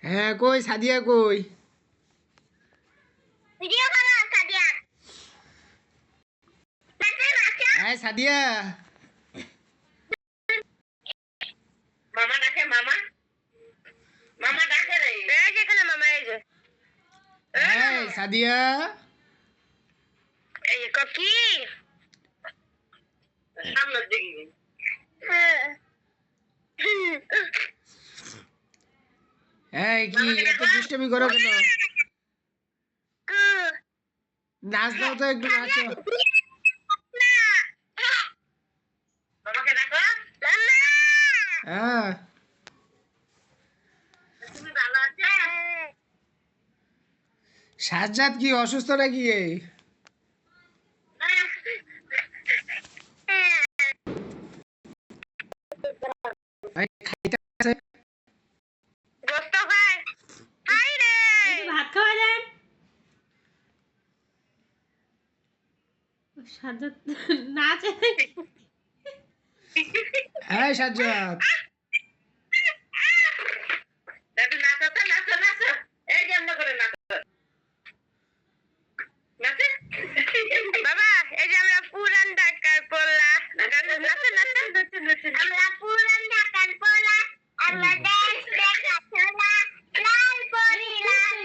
হ্যাঁ কই সাদিয়া কই? ভিডিও করো সাদিয়া। হ্যাঁ সাদিয়া। মামা ডাকে মামা। মামা ডাকে রে। এই যে এখানে মামা এই যে। হ্যাঁ সাদিয়া। এই কি? সামনের দিকে। এই কি এত দুষ্টামি করো কেন? নাচ দাও তো, একটু নাচো। মামাকে ডাকো। মামা। হ্যাঁ তুমি ভালো আছো? সাজ্জাদ কি অসুস্থ নাকি? খাইতে আছে? গোস্ত খায়। হাই রে। ভাত খাওয়া যান। সাজ্জাদ নাচে। হ্যাঁ সাজ্জাদ। দাদু নাচো তো, নাচো নাচো। এই যে আমরা করে নাচো। নাচে? বাবা এই যে আমরা পুরান ঢাকার পোলা। নাচো নাচো নাচো। আমরা পুরান ঢাকার পোলা। আমরা দেশ দেখা ছোলা। লাল পরি লাল।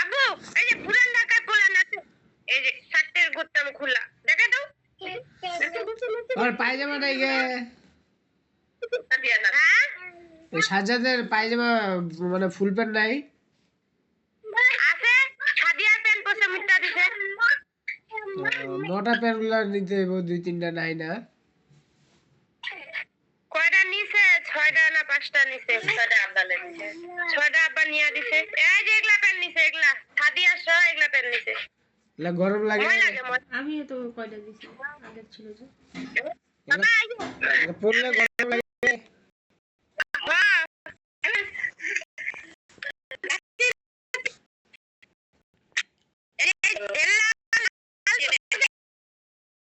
আবু এই যে পুরান ঢাকার পোলা নাচো। এই যে শার্টের বোতাম খোলা। দেখা দাও। আর পায়জামা নাই গে? হ্যাঁ? ওই সাজ্জাদের পায়জামা মানে ফুল প্যান্ট নাই? আছে সাদিয়ার প্যান্ট পরে মুট্টা দিছে। মোটা প্যান্ট গুলা নিতে হইব, দুই তিনটা নাই না? কয়টা নিছে? 6টা না 5টা নিছে? 6টা আব্বা নিছে। 6টা আব্বা নিয়া দিছে। এই যে এগুলা প্যান্ট নিছে, এগুলা সাদিয়া সহ এগুলা প্যান্ট নিছে। এগুলা গরম লাগে? ভয় লাগে মত। আমিও তো কয়টা দিছি, আগের ছিল যে। বাবা এই যে পরলে গরম লাগে।